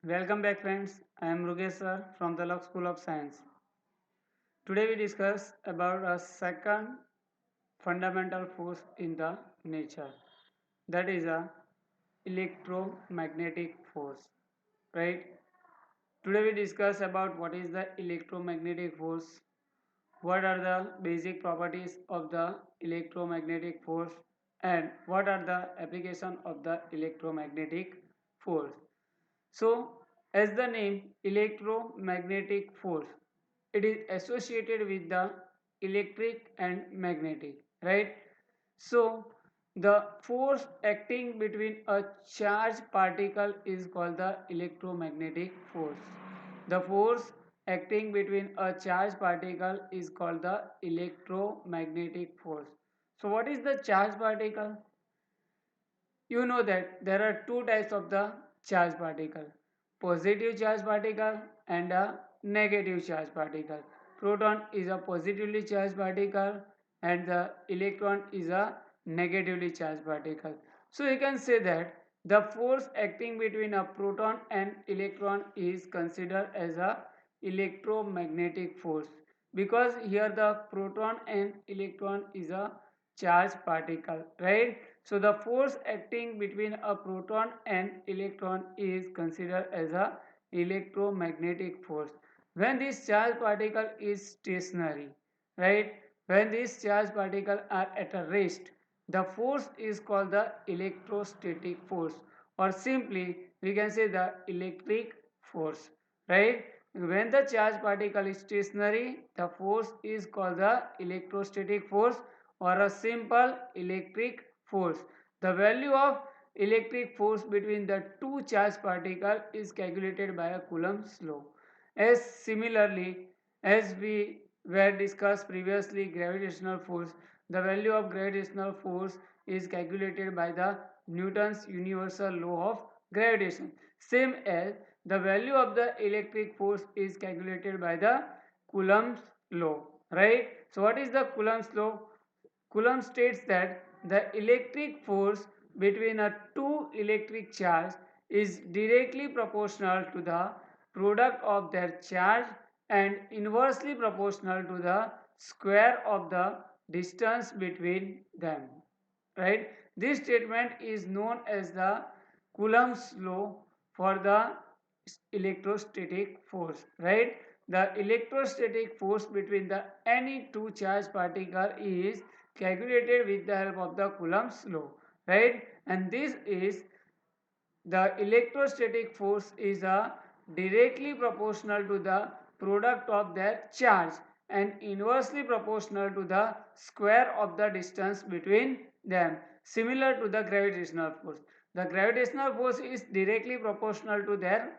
Welcome back friends. I am Rugesh sir from the Lux School of Science. Today we discuss about a second fundamental force in the nature, that is a electromagnetic force, right? Today we discuss about what is the electromagnetic force, what are the basic properties of the electromagnetic force, and what are the application of the electromagnetic force. So, as the name electromagnetic force, it is associated with the electric and magnetic, right? So, the force acting between a charged particle is called the electromagnetic force. The force acting between a charged particle is called the electromagnetic force. So, what is the charged particle? You know that there are two types of the charged particle, positive charged particle and a negative charged particle. Proton is a positively charged particle and the electron is a negatively charged particle. So you can say that the force acting between a proton and electron is considered as a electromagnetic force, because here the proton and electron is a charged particle, right? So the force acting between a proton and electron is considered as a electromagnetic force. When this charged particle is stationary, right? When these charged particles are at a rest, the force is called the electrostatic force, or simply we can say the electric force, right? When the charged particle is stationary, the force is called the electrostatic force or a simple electric force. The value of electric force between the two charged particles is calculated by a Coulomb's law. As similarly as we were discussed previously, gravitational force, the value of gravitational force is calculated by the Newton's universal law of gravitation. Same as the value of the electric force is calculated by the Coulomb's law, right? So what is the Coulomb's law? Coulomb states that the electric force between a two electric charge is directly proportional to the product of their charge and inversely proportional to the square of the distance between them, right? This statement is known as the Coulomb's law for the electrostatic force, right? The electrostatic force between the any two charged particle is calculated with the help of the Coulomb's law, right? And this is the electrostatic force is a directly proportional to the product of their charge and inversely proportional to the square of the distance between them, similar to the gravitational force. The gravitational force is directly proportional to their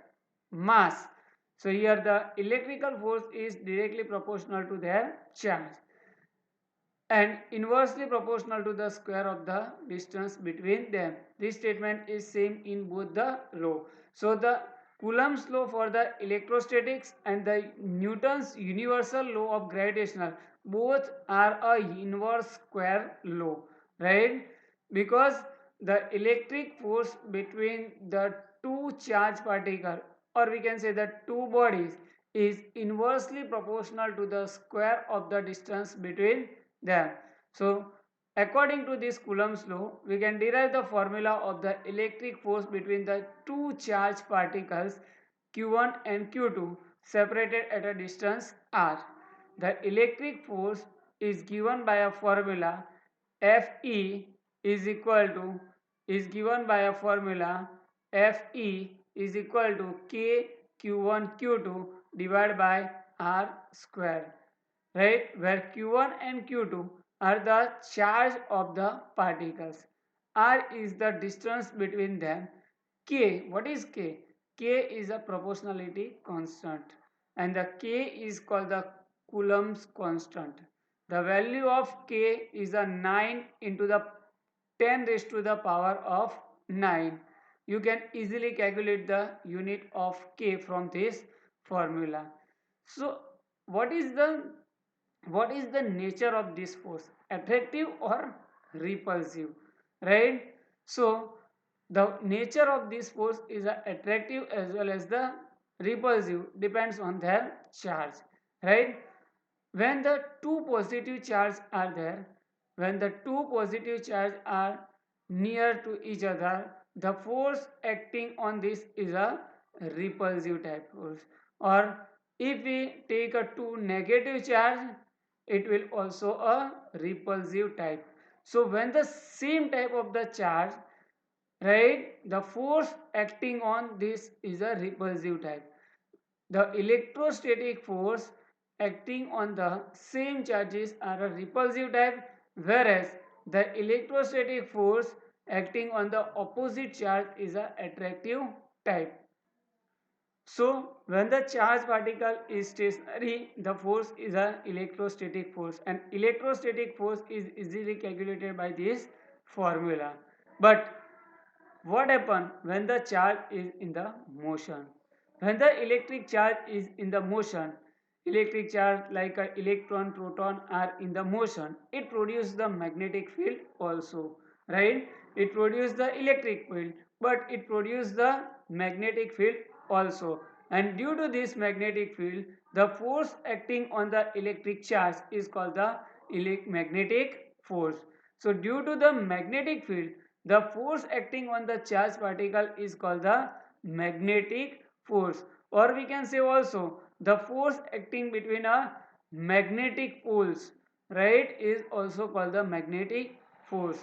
mass. So here the electrical force is directly proportional to their charge and inversely proportional to the square of the distance between them. This statement is same in both the law. So the Coulomb's law for the electrostatics and the Newton's universal law of gravitational, both are a inverse square law, right? Because the electric force between the two charged particles, or we can say the two bodies, is inversely proportional to the square of the distance between them. So according to this Coulomb's law, we can derive the formula of the electric force between the two charged particles Q1 and Q2 separated at a distance r. The electric force is given by a formula Fe is equal to is given by a formula Fe is equal to K Q1 Q2 divided by R square, right? Where Q1 and Q2 are the charge of the particles. R is the distance between them. K, what is K? K is a proportionality constant and the K is called the Coulomb's constant. The value of K is a 9 into the 10 raised to the power of 9. You can easily calculate the unit of K from this formula. So what is the nature of this force? Attractive or repulsive, right? So The nature of this force is attractive as well as the repulsive, depends on their charge, right? When the two positive charges are there, when the two positive charges are near to each other, the force acting on this is a repulsive type force. Or if we take a two negative charge, it will also a repulsive type. So when the same type of the charge, right, the force acting on this is a repulsive type. The electrostatic force acting on the same charges are a repulsive type, whereas the electrostatic force acting on the opposite charge is a attractive type. So when the charged particle is stationary, the force is an electrostatic force, and electrostatic force is easily calculated by this formula. But what happens when the charge is in the motion? When the electric charge is in the motion, electric charge like an electron, proton are in the motion, it produces the magnetic field also, right? It produces the electric field, but it produces the magnetic field also. And due to this magnetic field, the force acting on the electric charge is called the magnetic force. So due to the magnetic field, the force acting on the charged particle is called the magnetic force, or we can say also the force acting between a magnetic poles, right, is also called the magnetic force,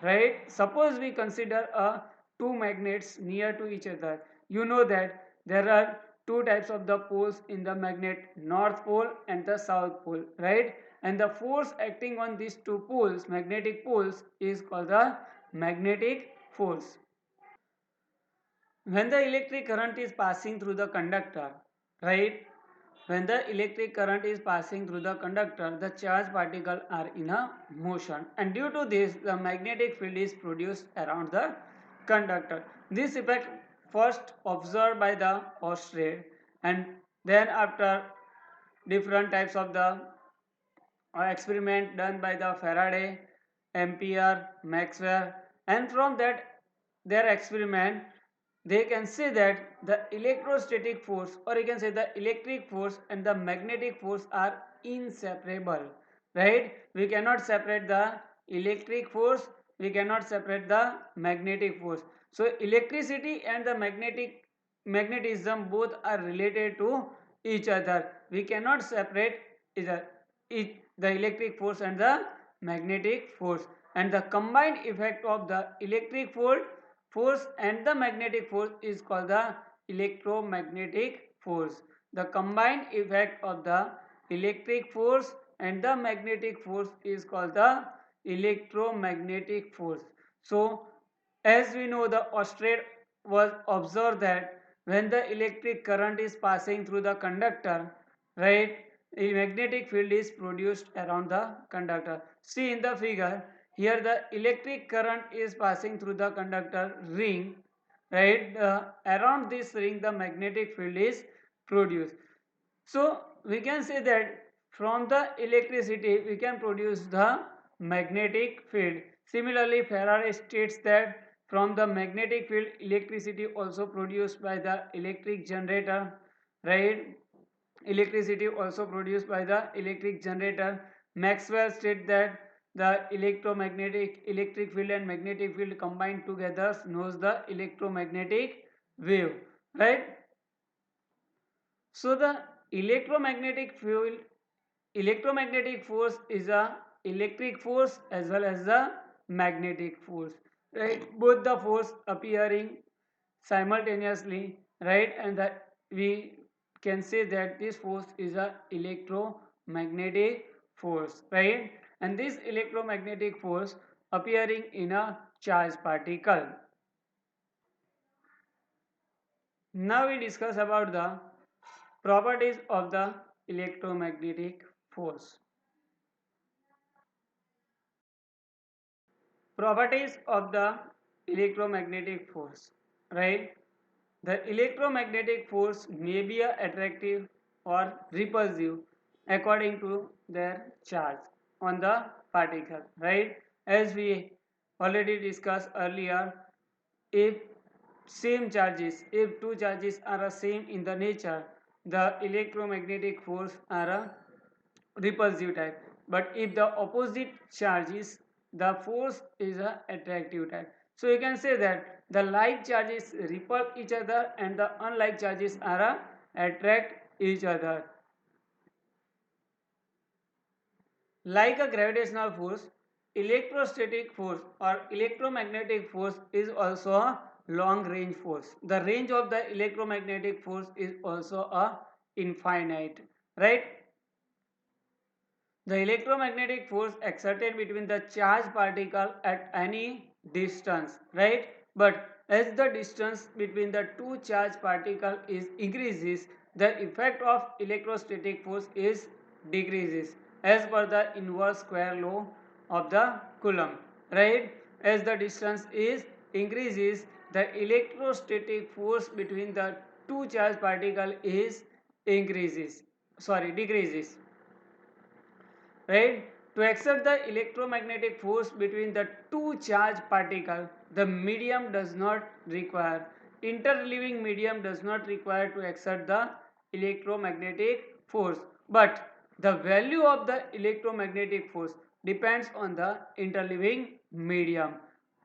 right? Suppose we consider a two magnets near to each other. You know that there are two types of the poles in the magnet, north pole and the south pole, right? And the force acting on these two poles, magnetic poles, is called the magnetic force. When the electric current is passing through the conductor, right? When the electric current is passing through the conductor, the charged particles are in a motion, and due to this, the magnetic field is produced around the conductor. This effect first observed by the Oersted, and then after different types of the experiment done by the Faraday, Ampere, Maxwell, and from that their experiment they can say that the electrostatic force, or you can say the electric force and the magnetic force are inseparable, right? We cannot separate the electric force, we cannot separate the magnetic force. So electricity and the magnetism both are related to each other. We cannot separate either the electric force and the magnetic force, and the combined effect of the electric force and the magnetic force is called the electromagnetic force. The combined effect of the electric force and the magnetic force is called the electromagnetic force. So as we know, the Oersted was observed that when the electric current is passing through the conductor, right, a magnetic field is produced around the conductor. See in the figure, here the electric current is passing through the conductor ring, right? Around this ring the magnetic field is produced. So we can say that from the electricity we can produce the magnetic field. Similarly, Faraday states that from the magnetic field electricity also produced by the electric generator, right? Electricity also produced by the electric generator. Maxwell stated that the electric field and magnetic field combined together knows the electromagnetic wave, right? So the electromagnetic field, electromagnetic force is a electric force as well as the magnetic force, right? Both the force appearing simultaneously, right? And that we can say that this force is a electromagnetic force, right? And this electromagnetic force appearing in a charged particle. Now we discuss about the properties of the electromagnetic force. Properties of the electromagnetic force, right? The electromagnetic force may be attractive or repulsive according to their charge on the particle, right? As we already discussed earlier, if if two charges are the same in the nature, the electromagnetic force are a repulsive type. But if the opposite charges, the force is a attractive type. So you can say that the like charges repel each other and the unlike charges are a attract each other. Like a gravitational force, electrostatic force or electromagnetic force is also a long range force. The range of the electromagnetic force is also a infinite, right? The electromagnetic force exerted between the charged particle at any distance, right? But as the distance between the two charged particles is increases, the effect of electrostatic force is decreases as per the inverse square law of the Coulomb, right? As the distance is increases, the electrostatic force between the two charged particle is decreases, right? To exert the electromagnetic force between the two charged particles, the medium does not require, interleaving medium does not require to exert the electromagnetic force, but the value of the electromagnetic force depends on the interleaving medium.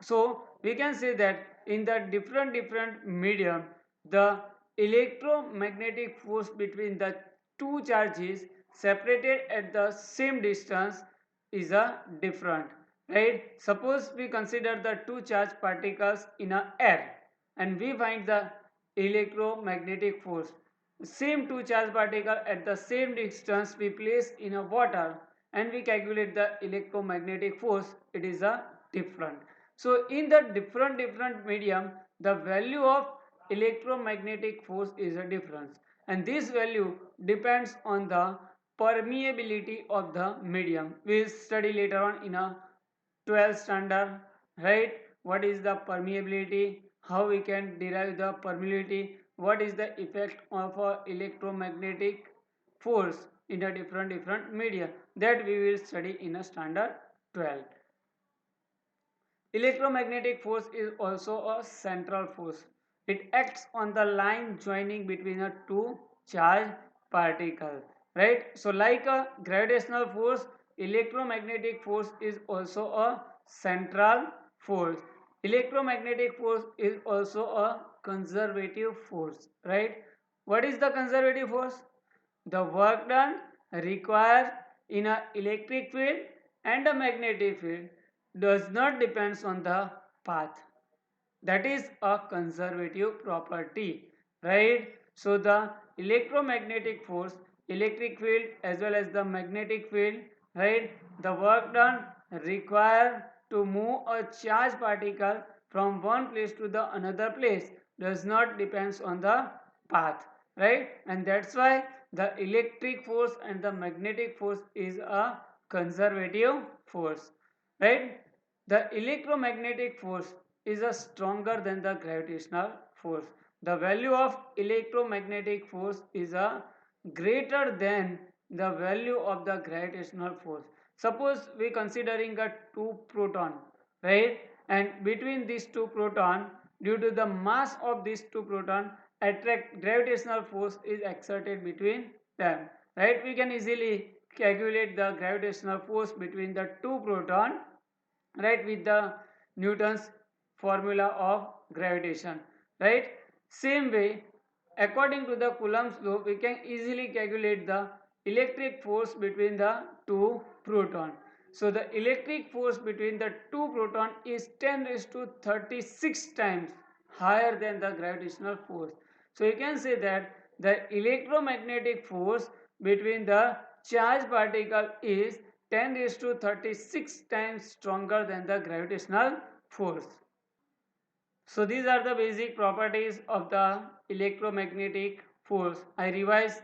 So we can say that in the different medium, the electromagnetic force between the two charges separated at the same distance is a different, right? Suppose we consider the two charged particles in a air and we find the electromagnetic force. Same two charged particle at the same distance we place in a water and we calculate the electromagnetic force, it is a different. So in the different medium, the value of electromagnetic force is a difference, and this value depends on the permeability of the medium. We will study later on in a 12th standard, right? What is the permeability, how we can derive the permeability, what is the effect of a electromagnetic force in a different media, that we will study in a standard 12. Electromagnetic force is also a central force. It acts on the line joining between a two charged particles, right? So like a gravitational force, electromagnetic force is also a central force. Electromagnetic force is also a conservative force, right? What is the conservative force? The work done required in an electric field and a magnetic field does not depends on the path. That is a conservative property, right? So the electromagnetic force, electric field as well as the magnetic field, right? The work done required to move a charged particle from one place to the another place does not depends on the path, right? And that's why the electric force and the magnetic force is a conservative force, right? The electromagnetic force is a stronger than the gravitational force. The value of electromagnetic force is a greater than the value of the gravitational force. Suppose we considering a two proton, right? And between these two proton, due to the mass of these two proton, attract gravitational force is exerted between them, right? We can easily calculate the gravitational force between the two proton, right, with the Newton's formula of gravitation, right? Same way, according to the Coulomb's law, we can easily calculate the electric force between the two proton. So the electric force between the two proton is 10 raised to 36 times higher than the gravitational force. So you can say that the electromagnetic force between the charged particle is 10 raised to 36 times stronger than the gravitational force. So these are the basic properties of the electromagnetic force. I revise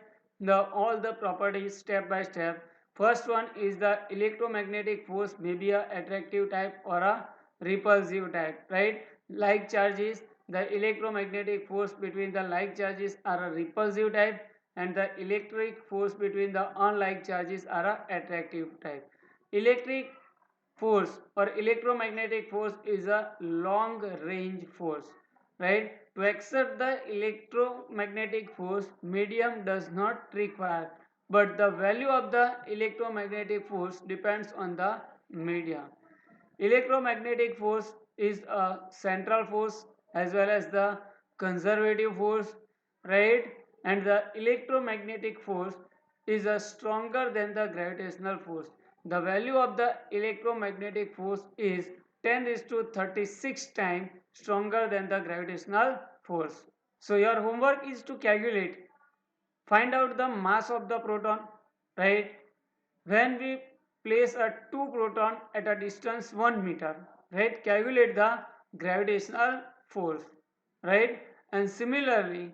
all the properties step by step. First one is the electromagnetic force may be a attractive type or a repulsive type, right? Like charges, the electromagnetic force between the like charges are a repulsive type, and the electric force between the unlike charges are a attractive type. Electric force or electromagnetic force is a long range force, right? To exert the electromagnetic force, medium does not require, but the value of the electromagnetic force depends on the medium. Electromagnetic force is a central force as well as the conservative force, right? And the electromagnetic force is a stronger than the gravitational force. The value of the electromagnetic force is 10 is to 36 times stronger than the gravitational force. So your homework is to calculate, find out the mass of the proton, right? When we place a two proton at a distance 1 meter, right, calculate the gravitational force, right? And similarly,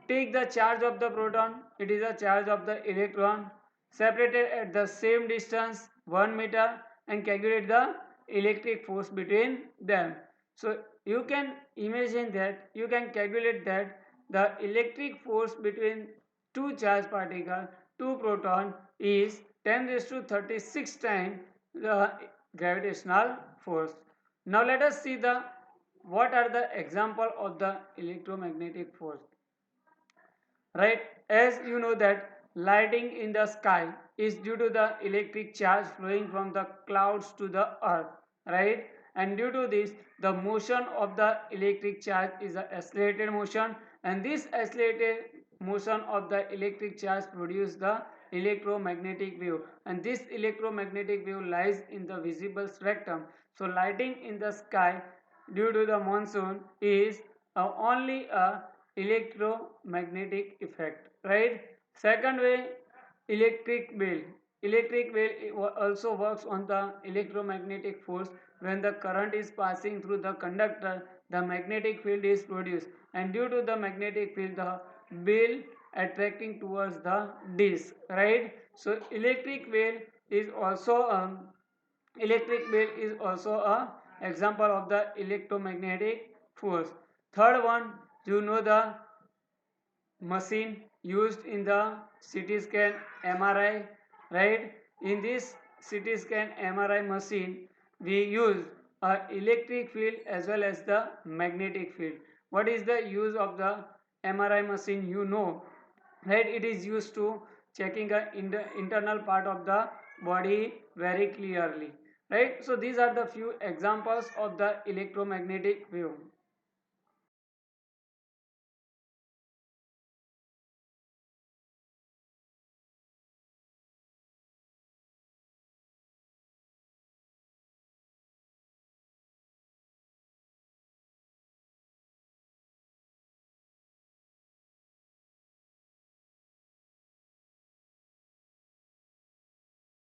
take the charge of the proton, it is a charge of the electron, separated at the same distance 1 meter, and calculate the electric force between them. So you can imagine that, you can calculate that the electric force between two charged particles, two proton, is 10 raised to 36 times the gravitational force. Now let us see the what are the example of the electromagnetic force, right? As you know that lighting in the sky is due to the electric charge flowing from the clouds to the earth, right? And due to this, the motion of the electric charge is a accelerated motion, and this accelerated motion of the electric charge produce the electromagnetic wave, and this electromagnetic wave lies in the visible spectrum. So lighting in the sky due to the monsoon is only a electromagnetic effect, right? Second way, electric wheel. Electric wheel also works on the electromagnetic force. When the current is passing through the conductor, the magnetic field is produced, and due to the magnetic field, the wheel attracting towards the disc, right? So electric wheel is also a example of the electromagnetic force. Third one, you know the machine used in the CT scan MRI, right? In this CT scan MRI machine, we use a electric field as well as the magnetic field. What is the use of the MRI machine? You know, right? It is used to checking the internal part of the body very clearly, right? So these are the few examples of the electromagnetic wave.